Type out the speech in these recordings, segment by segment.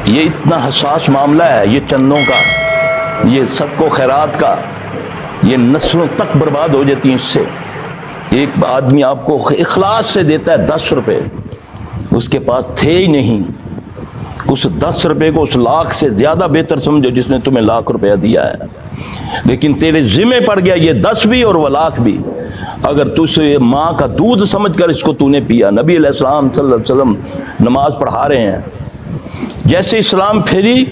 یہ اتنا حساس معاملہ ہے، یہ چندوں کا، یہ صدقہ و خیرات کا، یہ نسلوں تک برباد ہو جاتی ہیں اس سے۔ ایک آدمی آپ کو اخلاص سے دیتا ہے 10 روپے، اس کے پاس تھے ہی نہیں، اس 10 روپے کو اس لاکھ سے زیادہ بہتر سمجھو جس نے تمہیں لاکھ روپیہ دیا ہے، لیکن تیرے ذمہ پڑ گیا یہ 10 بھی اور وہ لاکھ بھی۔ اگر تو اسے ماں کا دودھ سمجھ کر اس کو تو نے پیا، نبی علیہ السلام صلی اللہ علیہ وسلم نماز پڑھا رہے ہیں، جیسے اسلام پھیری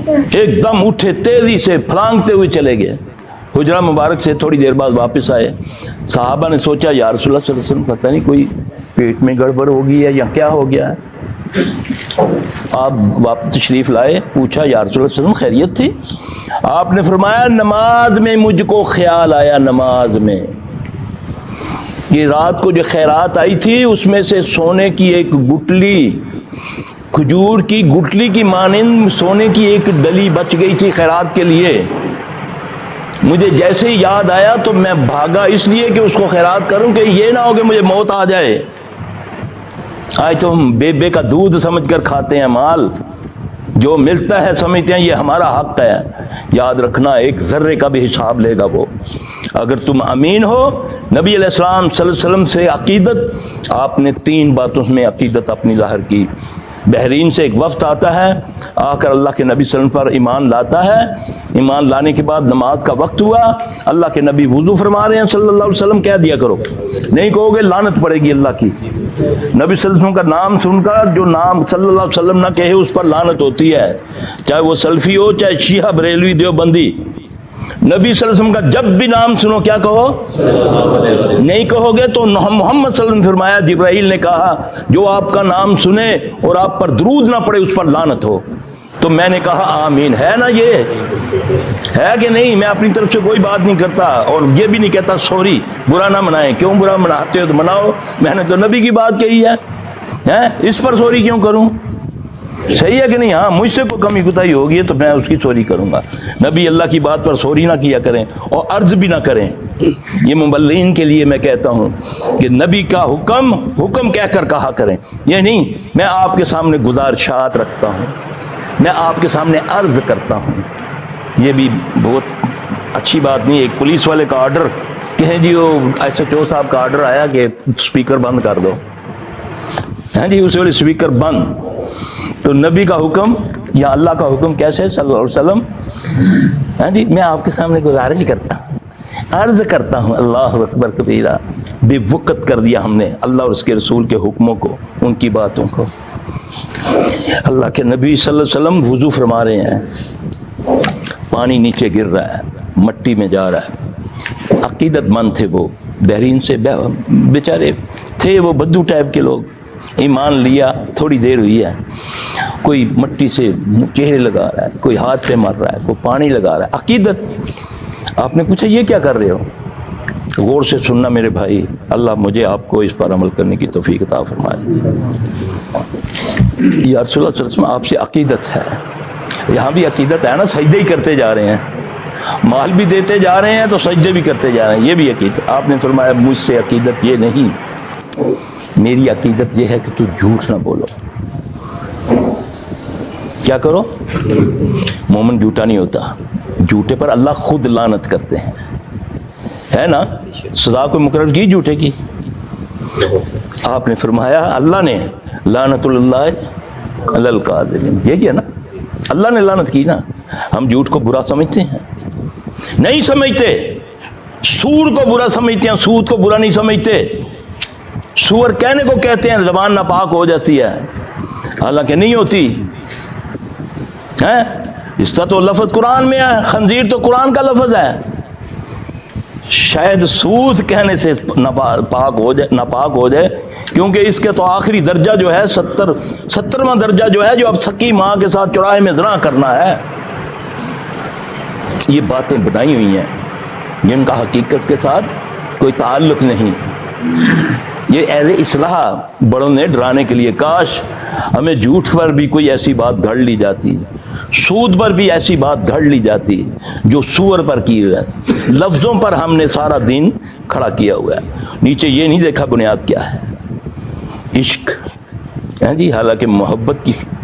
ایک دم اٹھے، تیزی سے پھلانگتے ہوئے چلے گئے، حجرہ مبارک سے تھوڑی دیر بعد واپس آئے۔ صحابہ نے سوچا یا رسول اللہ صلی اللہ علیہ وسلم پتہ نہیں کوئی پیٹ میں گڑبڑ ہو گئی ہے یا کیا ہو گیا ہے۔ آپ واپس تشریف لائے، پوچھا یا رسول اللہ صلی اللہ علیہ وسلم خیریت تھی؟ آپ نے فرمایا نماز میں مجھ کو خیال آیا، نماز میں کہ رات کو جو خیرات آئی تھی اس میں سے سونے کی ایک گٹلی، کھجور کی گٹلی کی مانند سونے کی ایک ڈلی بچ گئی تھی خیرات کے لیے۔ مجھے جیسے ہی یاد آیا تو میں بھاگا اس لیے کہ اس کو خیرات کروں کہ یہ نہ ہو کہ مجھے موت آ جائے۔ آج تو ہم بے بے کا دودھ سمجھ کر کھاتے ہیں مال، جو ملتا ہے سمجھتے ہیں یہ ہمارا حق ہے۔ یاد رکھنا ایک ذرے کا بھی حساب لے گا وہ۔ اگر تم امین ہو، نبی علیہ السلام صلی اللہ علیہ وسلم سے عقیدت، آپ نے 3 باتوں میں عقیدت اپنی ظاہر کی۔ بحرین سے ایک وفد آتا ہے، آ کر اللہ کے نبی صلی اللہ علیہ وسلم پر ایمان لاتا ہے، ایمان لانے کے بعد نماز کا وقت ہوا، اللہ کے نبی وضو فرما رہے ہیں صلی اللہ علیہ وسلم، کہہ دیا کرو، نہیں کہو گے لعنت پڑے گی اللہ کی۔ نبی صلی اللہ علیہ وسلم کا نام سن کر جو نام صلی اللہ علیہ وسلم نہ کہے اس پر لعنت ہوتی ہے، چاہے وہ سلفی ہو چاہے شیعہ بریلوی دیوبندی۔ نبی صلی اللہ علیہ وسلم کا جب بھی نام سنو کیا کہو؟ نہیں کہو گے تو محمد صلی اللہ علیہ وسلم فرمایا، جبرائیل نے کہا جو آپ کا نام سنے اور آپ پر درود نہ پڑے اس پر لعنت ہو۔ تو میں نے کہا آمین۔ ہے نا، یہ ہے کہ نہیں؟ میں اپنی طرف سے کوئی بات نہیں کرتا اور یہ بھی نہیں کہتا سوری، برا نہ منائیں، کیوں برا مناتے ہو تو مناؤ، میں نے تو نبی کی بات کہی ہے، اس پر سوری کیوں کروں؟ صحیح ہے کہ نہیں؟ ہاں مجھ سے کوئی کمی کوتاہی ہوگی تو میں اس کی سوری کروں گا۔ نبی اللہ کی بات پر سوری نہ کیا کریں اور عرض بھی نہ کریں۔ یہ مبلغین کے لیے میں کہتا ہوں کہ نبی کا حکم کہہ کر کہا کریں، یہ نہیں میں آپ کے سامنے گزارشات رکھتا ہوں، میں آپ کے سامنے عرض کرتا ہوں۔ یہ بھی بہت اچھی بات نہیں۔ ایک پولیس والے کا آرڈر کہ جی وہ ایس ایچ او صاحب کا آرڈر آیا کہ اسپیکر بند کر دو، ہاں جی اس والے اسپیکر بند۔ تو نبی کا حکم یا اللہ کا حکم کیسے صلی اللہ علیہ وسلم؟ ہاں جی میں آپ کے سامنے گزارش کرتا ہوں، عرض کرتا ہوں، اللہ اکبر کبیرہ، بے وقت کر دیا ہم نے اللہ اور اس کے رسول کے حکموں کو، ان کی باتوں کو۔ اللہ کے نبی صلی اللہ علیہ وسلم وضو فرما رہے ہیں، پانی نیچے گر رہا ہے، مٹی میں جا رہا ہے۔ عقیدت مند تھے وہ، بحرین سے بیچارے تھے وہ بدو ٹائپ کے لوگ، ایمان لیا تھوڑی دیر ہوئی ہے، کوئی مٹی سے چہرے لگا رہا ہے، کوئی ہاتھ پہ مار رہا ہے، کوئی پانی لگا رہا ہے، عقیدت۔ آپ نے پوچھا یہ کیا کر رہے ہو؟ غور سے سننا میرے بھائی، اللہ مجھے آپ کو اس پر عمل کرنے کی توفیق عطا فرمائے۔ یا رسول اللہ صلی اللہ علیہ وسلم آپ سے عقیدت ہے، یہاں بھی عقیدت ہے نا، سجدے ہی کرتے جا رہے ہیں، مال بھی دیتے جا رہے ہیں تو سجدے بھی کرتے جا رہے ہیں، یہ بھی عقیدت۔ آپ نے فرمایا مجھ سے عقیدت یہ نہیں، میری عقیدت یہ ہے کہ تو جھوٹ نہ بولو۔ کیا کرو؟ مومن جھوٹا نہیں ہوتا، جھوٹے پر اللہ خود لعنت کرتے ہیں، ہے نا؟ سزا کوئی مقرر کی جھوٹے کی؟ آپ نے فرمایا اللہ نے لعنت اللہ علی الکاذبین، یہ کیا نا، اللہ نے لعنت کی نا۔ ہم جھوٹ کو برا سمجھتے ہیں؟ نہیں سمجھتے۔ سور کو برا سمجھتے ہیں، سود کو برا نہیں سمجھتے۔ سور کہنے کو کہتے ہیں زبان ناپاک ہو جاتی ہے، حالانکہ نہیں ہوتی ہے۔ اس کا تو لفظ قرآن میں ہے، خنزیر تو قرآن کا لفظ ہے۔ شاید سود کہنے سے ناپاک ہو جائے کیونکہ اس کے تو آخری درجہ جو ہے 70واں درجہ جو ہے، جو اب سکی ماں کے ساتھ چوراہے میں زنا کرنا ہے۔ یہ باتیں بنائی ہوئی ہیں جن کا حقیقت کے ساتھ کوئی تعلق نہیں۔ یہ اہل اصلاح بڑوں نے ڈرانے کے لیے، کاش ہمیں جھوٹ پر بھی کوئی ایسی بات گھڑ لی جاتی، سود پر بھی ایسی بات گھڑ لی جاتی جو سور پر کی ہے۔ لفظوں پر ہم نے سارا دین کھڑا کیا ہوا ہے، نیچے یہ نہیں دیکھا بنیاد کیا ہے، عشق ہے جی، حالانکہ محبت کی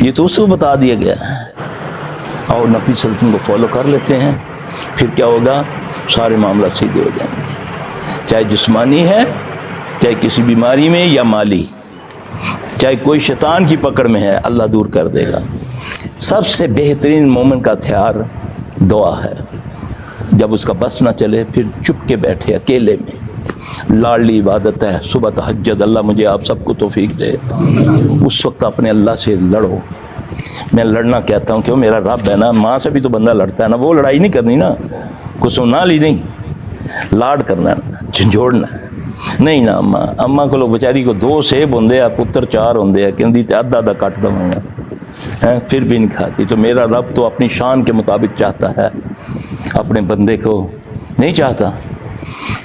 یہ تو اس کو بتا دیا گیا ہے، اور نبی صلی اللہ علیہ وسلم کو فالو کر لیتے ہیں، پھر کیا ہوگا؟ سارے معاملات سیدھے ہو جائیں گے، چاہے جسمانی ہے، چاہے کسی بیماری میں یا مالی، چاہے کوئی شیطان کی پکڑ میں ہے، اللہ دور کر دے گا۔ سب سے بہترین مومن کا ہتھیار دعا ہے۔ جب اس کا بس نہ چلے پھر چپ کے بیٹھے اکیلے میں، لاڈلی عبادت ہے، صبح تہجد، اللہ مجھے آپ سب کو توفیق دے، اس وقت اپنے اللہ سے لڑو۔ میں لڑنا کہتا ہوں کہ وہ میرا رب ہے نا، ماں سے بھی تو بندہ لڑتا ہے نا، وہ لڑائی نہیں کرنی نا، کچھ سنا لی نہیں، لاڈ کرنا ہے، جھنجھوڑنا ہے نہیں نا۔ اماں کو لوگ بیچاری کو 2 سیب ہوندے ہیں، پتر 4 ہوندے ہیں، کہندی تے آدھا آدھا کٹ دوں گا، پھر بھی نہیں کھاتی۔ تو میرا رب تو اپنی شان کے مطابق چاہتا ہے، اپنے بندے کو نہیں چاہتا۔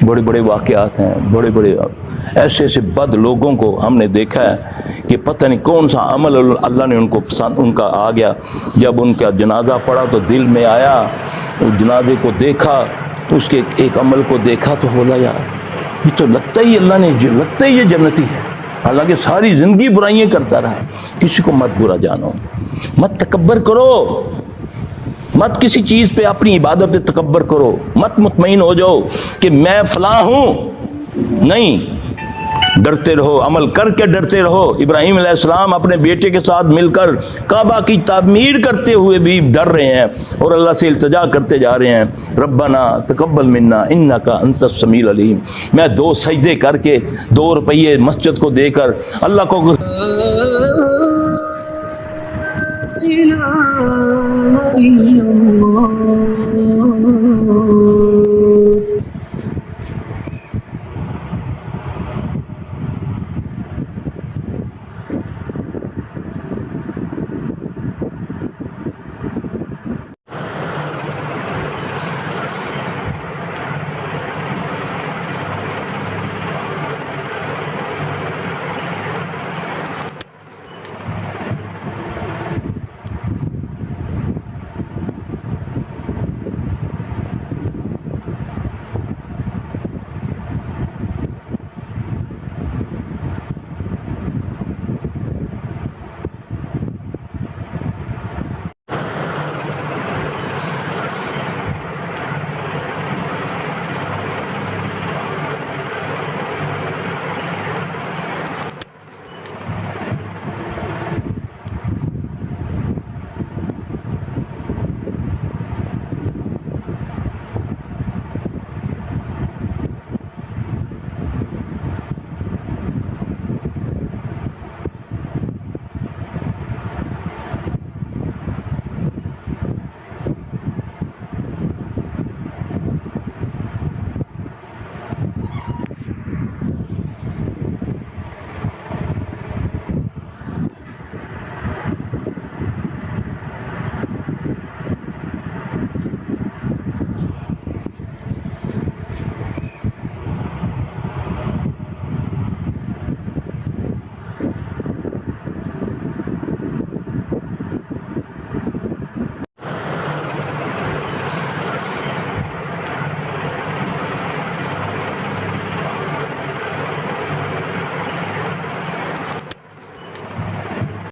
بڑے بڑے واقعات ہیں، بڑے بڑے ایسے ایسے بد لوگوں کو ہم نے دیکھا ہے کہ پتہ نہیں کون سا عمل اللہ نے ان کو پسند ان کا آ گیا۔ جب ان کا جنازہ پڑا تو دل میں آیا، اس جنازے کو دیکھا، اس کے ایک عمل کو دیکھا تو بولا یار یہ تو لگتا ہی اللہ نے لگتا ہی یہ جنتی ہے، حالانکہ ساری زندگی برائیاں کرتا رہا۔ کسی کو مت برا جانو، مت تکبر کرو، مت کسی چیز پہ اپنی عبادت پہ تکبر کرو، مت مطمئن ہو جاؤ کہ میں فلاں ہوں، نہیں، ڈرتے رہو، عمل کر کے ڈرتے رہو۔ ابراہیم علیہ السلام اپنے بیٹے کے ساتھ مل کر کعبہ کی تعمیر کرتے ہوئے بھی ڈر رہے ہیں اور اللہ سے التجا کرتے جا رہے ہیں، ربنا تقبل منا انک انت السمیع العلیم۔ میں 2 سجدے کر کے 2 روپیے مسجد کو دے کر اللہ کو